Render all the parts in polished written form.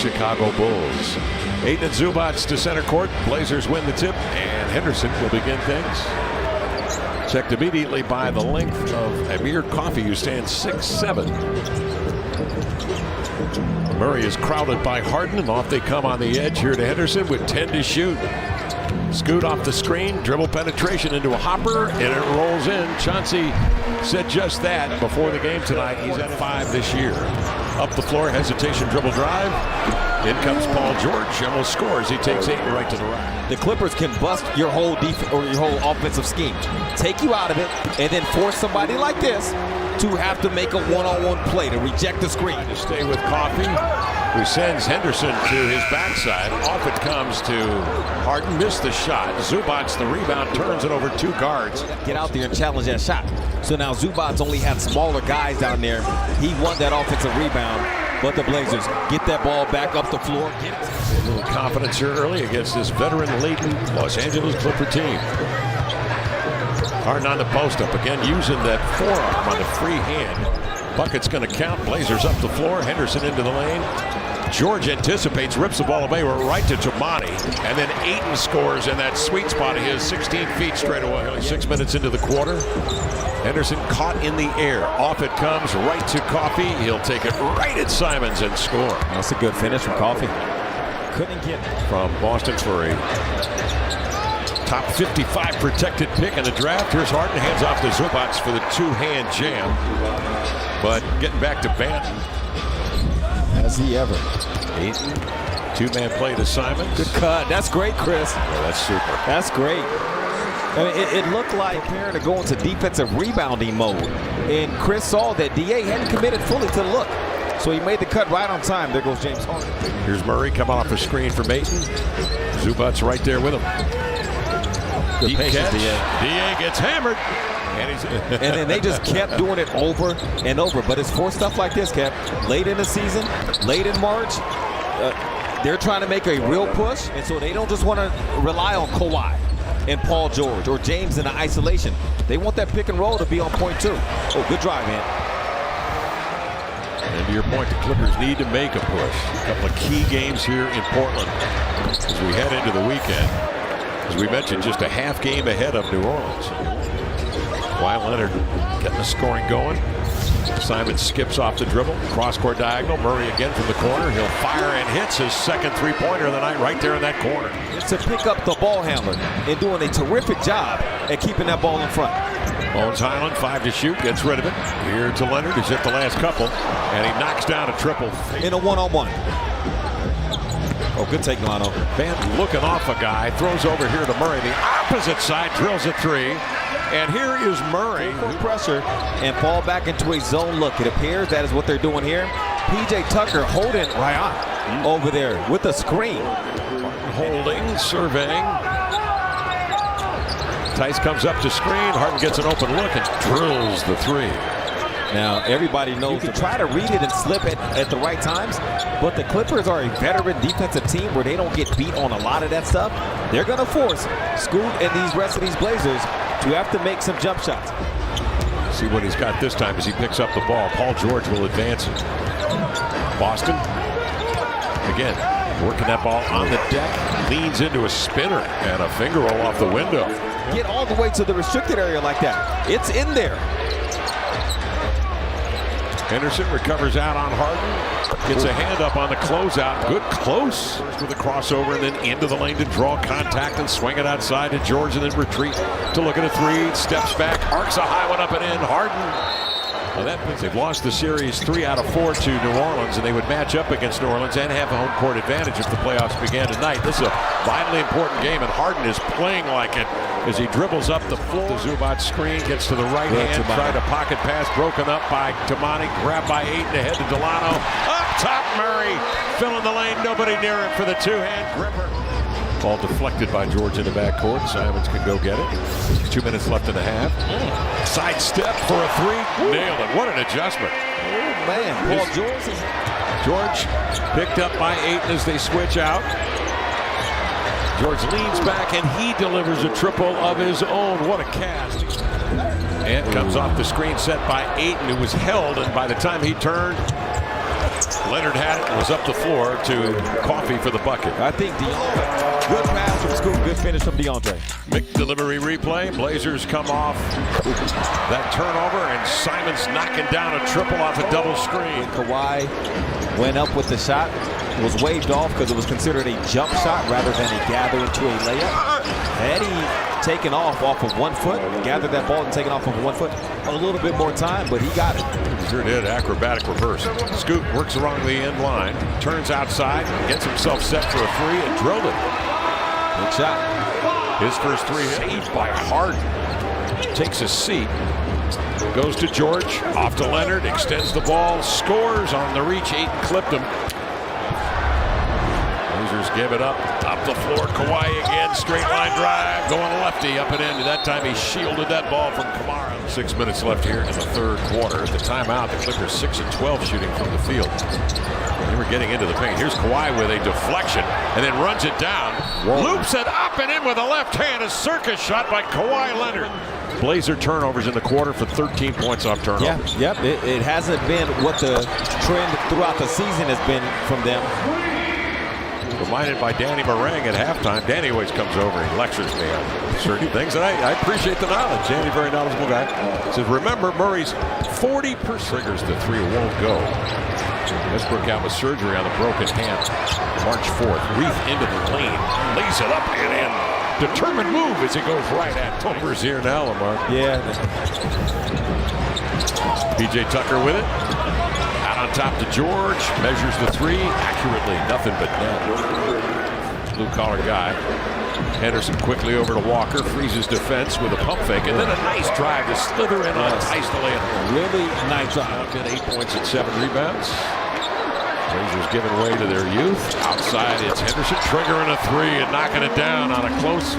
Chicago Bulls. Ayton and Zubac to center court. Blazers win the tip, and Henderson will begin things. Checked immediately by the length of Amir Coffey, who stands 6'7". Murray is crowded by Harden, and off they come on the edge here to Henderson with 10 to shoot. Scoot off the screen, dribble penetration into a hopper, and it rolls in. Chauncey said just that before the game tonight. He's at 5 this year. Up the floor, hesitation, dribble drive. In comes Paul George, almost scores. He takes 8 right to the rack. The Clippers can bust your whole defense or your whole offensive scheme, take you out of it, and then force somebody like this to have to make a one-on-one play to reject the screen. To stay with Coffey, who sends Henderson to his backside. Off it comes to Harden, missed the shot. Zubac, the rebound, turns it over 2 guards. Get out there and challenge that shot. So now Zubac only had smaller guys down there. He won that offensive rebound, but the Blazers get that ball back up the floor. A little confidence here early against this veteran-laden Los Angeles Clipper team. Harden on the post-up again, using that forearm on the free hand. Bucket's going to count. Blazers up the floor. Henderson into the lane. George anticipates, rips the ball away. We're right to Tamani. And then Ayton scores in that sweet spot of his, 16 feet straight away. 6 minutes into the quarter. Henderson caught in the air. Off it comes, right to Coffey. He'll take it right at Simons and score. That's a good finish from Coffey. Couldn't get from Boston for a top 55 protected pick in the draft. Here's Harden, hands off to Zubac for the 2-hand jam. But getting back to Banton. Has he ever? Ayton, 2-man play to Simons. Good cut. That's great, Chris. Yeah, that's super. That's great. I mean, it looked like preparing to go into defensive rebounding mode. And Chris saw that DA hadn't committed fully to the look. So he made the cut right on time. There goes James Harden. Here's Murray coming off a screen for Ayton. Zubac's right there with him. Good Deep patience, catch. DA gets hammered. And then they just kept doing it over and over. But it's for stuff like this, Kev. Late in the season, late in March, they're trying to make a real push. And so they don't just want to rely on Kawhi and Paul George or James in the isolation. They want that pick and roll to be on point too. Oh, good drive, man. And to your point, the Clippers need to make a push. A couple of key games here in Portland as we head into the weekend. As we mentioned, just a half game ahead of New Orleans. Kawhi Leonard getting the scoring going. Simon skips off the dribble, cross-court diagonal. Murray again from the corner. He'll fire and hits his second three-pointer of the night right there in that corner. It's to pick up the ball handler and doing a terrific job at keeping that ball in front. Bones Highland, 5 to shoot, gets rid of it. Here to Leonard, he's hit the last couple, and he knocks down a triple. In a one-on-one. Oh, good take, Lano. Van looking off a guy, throws over here to Murray. The opposite side drills a 3. And here is Murray. Pressure and fall back into a zone look. It appears that is what they're doing here. P.J. Tucker holding right on over there with the screen. Holding, surveying. Tice comes up to screen. Harden gets an open look and drills the 3. Now, everybody knows you can try to read it and slip it at the right times, but the Clippers are a veteran defensive team where they don't get beat on a lot of that stuff. They're going to force Scoot and these rest of these Blazers to have to make some jump shots. See what he's got this time as he picks up the ball. Paul George will advance it. Boston, again, working that ball on the deck, leans into a spinner and a finger roll off the window. Get all the way to the restricted area like that. It's in there. Henderson recovers out on Harden. Gets a hand up on the closeout. Good close. First with a crossover and then into the lane to draw contact and swing it outside to George and then retreat to look at a 3. Steps back, arcs a high one up and in. Harden. Well, they've lost the series 3 out of 4 to New Orleans, and they would match up against New Orleans and have a home court advantage if the playoffs began tonight. This is a vitally important game, and Harden is playing like it as he dribbles up the floor. The Zubac screen gets to the right hand, tried a pocket pass, broken up by Tamani, grabbed by Ayton, ahead to Delano. Up top, Murray, filling the lane, nobody near it for the 2-hand gripper. Ball deflected by George in the backcourt. Simons can go get it. 2 minutes left in the half. Side step for a 3. Nailed it. What an adjustment. Oh, man. Paul George picked up by Ayton as they switch out. George leans back and he delivers a triple of his own. What a cast. And comes off the screen set by Ayton, who was held, and by the time he turned, Leonard had it and was up the floor to Coffee for the bucket. I think DeAndre, good pass from Scoop, good finish from DeAndre. McDelivery replay. Blazers come off that turnover, and Simon's knocking down a triple off a double screen. Kawhi went up with the shot, was waved off because it was considered a jump shot rather than a gather into a layup. Had he taken off of 1 foot, gathered that ball and taken off of 1 foot, a little bit more time, but he got it. Sure did. Acrobatic reverse. Scoop works along the end line, turns outside, gets himself set for a three, and drilled it. Good shot. His first three saved by Harden. Takes a seat. Goes to George. Off to Leonard. Extends the ball. Scores on the reach. Ayton clipped him. Blazers give it up. Up the floor. Kawhi again. Straight line drive. Going lefty. Up and in. That time he shielded that ball from Kamara. 6 minutes left here in the third quarter. At the timeout, the Clippers 6 of 12 shooting from the field. They were getting into the paint. Here's Kawhi with a deflection and then runs it down. Whoa. Loops it up and in with a left hand. A circus shot by Kawhi Leonard. Blazer turnovers in the quarter for 13 points off turnovers. Yep. It hasn't been what the trend throughout the season has been from them. Reminded by Danny Meringue at halftime. Danny always comes over and lectures me on certain things, and I appreciate the knowledge. Danny, very knowledgeable guy. Says, remember, Murray's 40% triggers the three won't go. Westbrook out with surgery on the broken hand. March 4th. Reith into the lane. Lays it up and in. Determined move as he goes right at Tomer's here now, Lamar. Yeah. PJ Tucker with it. Out on top to George. Measures the three accurately. Nothing but net. Blue collar guy. Henderson quickly over to Walker. Freezes defense with a pump fake. And then a nice drive to slither in on Tice to lay it. Really nice drive. Been 8 points and 7 rebounds. Blazers giving way to their youth. Outside, it's Henderson triggering a three and knocking it down on a close.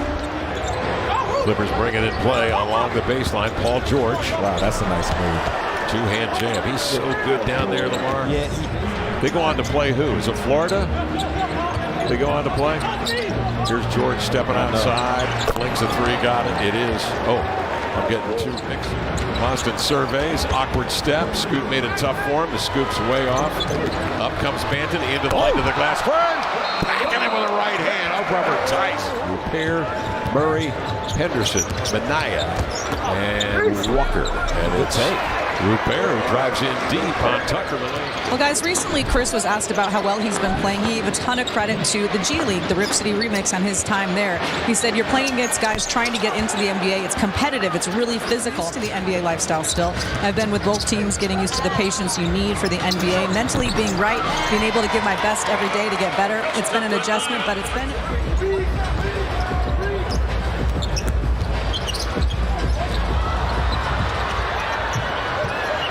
Clippers bring it in play along the baseline. Paul George. Wow, that's a nice move. Two-hand jam. He's so good down there, Lamar. Yeah. They go on to play who? Is it Florida? They go on to play. Here's George stepping outside. Flings a three. Got it. It is. Oh, I'm getting two mixed. Constant surveys, awkward step. Scoop made it tough for him. The Scoop's way off. Up comes Banton into the line to the glass. Packing him with a right hand. Up rubber Tice. Repair, Murray, Henderson, Minaya, and Walker. And it's Repair who drives in deep on Tucker. Well, guys, recently Chris was asked about how well he's been playing. He gave a ton of credit to the G League, the Rip City remix on his time there. He said, you're playing against guys trying to get into the NBA. It's competitive. It's really physical. To the NBA lifestyle still. I've been with both teams, getting used to the patience you need for the NBA. Mentally being right, being able to give my best every day to get better. It's been an adjustment, but it's been...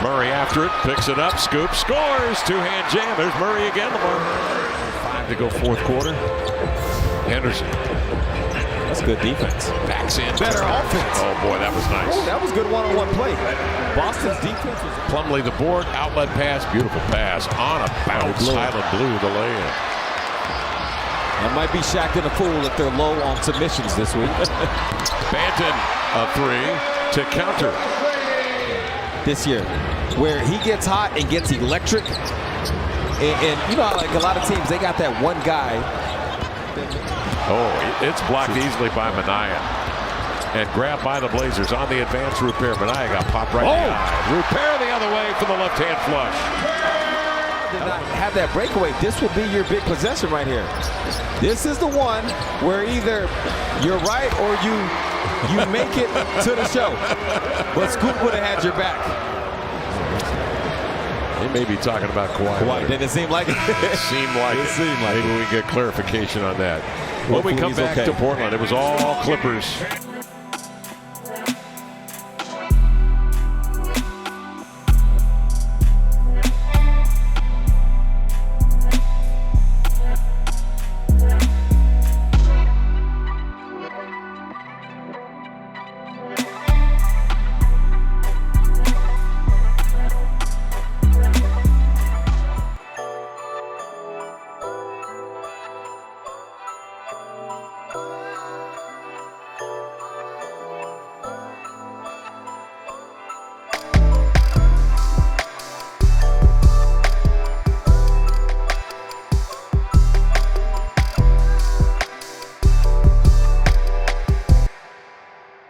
Murray after it, picks it up, Scoop, scores, two-hand jam. There's Murray again, Lamar. 5 to go fourth quarter. Henderson. That's good defense. Backs in, better offense. Oh boy, that was nice. Oh, that was good one-on-one play. Boston's defense was... Plumlee the board, outlet pass, beautiful pass. On a bounce, Highland Blue the lay-in. That might be Shaq and a fool if they're low on submissions this week. Banton, a three to counter. This year, where he gets hot and gets electric, and you know, like a lot of teams, they got that one guy. Oh, it's blocked easily by Minaya, and grabbed by the Blazers on the advance. Repair. Minaya got popped right in the eye. Repair the other way for the left-hand flush. Did not have that breakaway. This will be your big possession right here. This is the one where either you're right or you make it to the show. But Scoop would have had your back. He may be talking about Kawhi. Didn't it seem like it? It seemed like it. Maybe we can get clarification on that. When we come back to Portland, it was all Clippers.